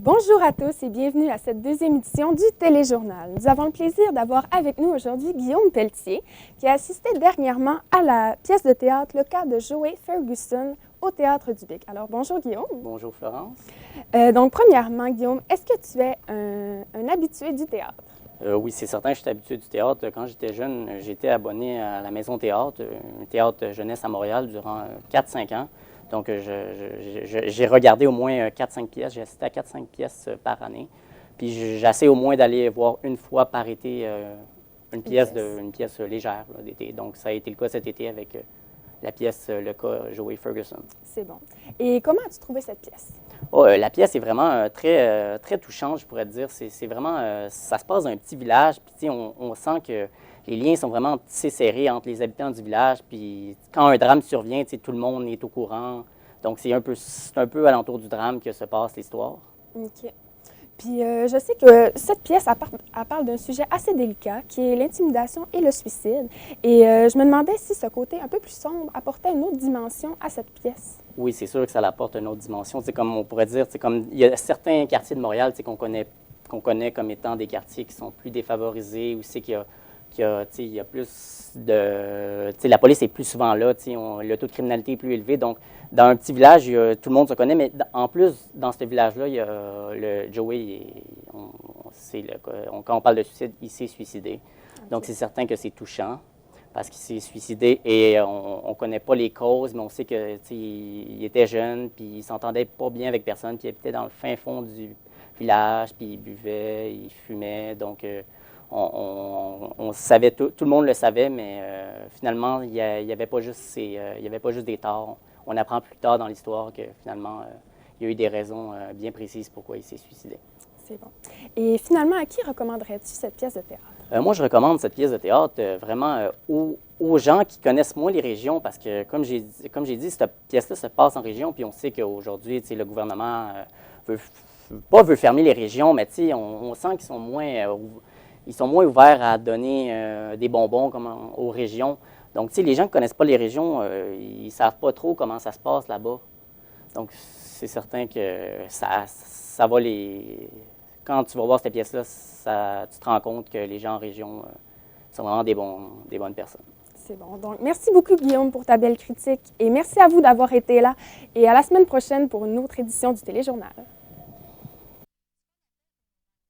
Bonjour à tous et bienvenue à cette deuxième édition du Téléjournal. Nous avons le plaisir d'avoir avec nous aujourd'hui Guillaume Pelletier, qui a assisté dernièrement à la pièce de théâtre Le cas de Joey Ferguson au Théâtre du Bic. Alors bonjour Guillaume. Bonjour Florence. Donc premièrement Guillaume, est-ce que tu es un habitué du théâtre? Oui, c'est certain, je suis habitué du théâtre. Quand j'étais jeune, j'étais abonné à la Maison Théâtre, un théâtre jeunesse à Montréal durant 4-5 ans. Donc, j'ai regardé au moins 4-5 pièces. J'ai assisté à 4-5 pièces par année. Puis, j'essaie au moins d'aller voir une fois par été une pièce légère d'été. Donc, ça a été le cas cet été avec la pièce Le cas Joey Ferguson. C'est bon. Et comment as-tu trouvé cette pièce? Oh, la pièce est vraiment très touchante, je pourrais te dire. C'est vraiment, ça se passe dans un petit village, puis on sent que les liens sont vraiment tissés serrés entre les habitants du village. Puis quand un drame survient, tout le monde est au courant. Donc c'est un peu alentour du drame que se passe l'histoire. OK. Puis je sais que cette pièce, elle parle d'un sujet assez délicat, qui est l'intimidation et le suicide. Et je me demandais si ce côté un peu plus sombre apportait une autre dimension à cette pièce. Oui, c'est sûr que ça apporte une autre dimension. Comme on pourrait dire, comme il y a certains quartiers de Montréal qu'on connaît comme étant des quartiers qui sont plus défavorisés, où c'est qu'il y a plus de... La police est plus souvent là, le taux de criminalité est plus élevé. Donc, dans un petit village, tout le monde se connaît, mais en plus, dans ce village-là, il y a le Joey, quand on parle de suicide, il s'est suicidé. Okay. Donc, c'est certain que c'est touchant parce qu'il s'est suicidé et on ne connaît pas les causes, mais on sait qu'il était jeune, puis il ne s'entendait pas bien avec personne, puis il habitait dans le fin fond du village, puis il buvait, il fumait, donc... on savait, tout le monde le savait, mais finalement, il n'y avait pas juste des torts. On apprend plus tard dans l'histoire que finalement, il y a eu des raisons bien précises pourquoi il s'est suicidé. C'est bon. Et finalement, à qui recommanderais-tu cette pièce de théâtre? Moi, je recommande cette pièce de théâtre vraiment aux gens qui connaissent moins les régions, parce que, comme j'ai dit, cette pièce-là se passe en région, puis on sait qu'aujourd'hui, le gouvernement veut fermer les régions, mais on sent qu'ils sont moins ouverts à donner des bonbons aux régions. Donc, les gens qui ne connaissent pas les régions, ils ne savent pas trop comment ça se passe là-bas. Donc, c'est certain que ça va les... Quand tu vas voir cette pièce-là, tu te rends compte que les gens en région sont vraiment des bonnes personnes. C'est bon. Donc, merci beaucoup, Guillaume, pour ta belle critique. Et merci à vous d'avoir été là. Et à la semaine prochaine pour une autre édition du Téléjournal.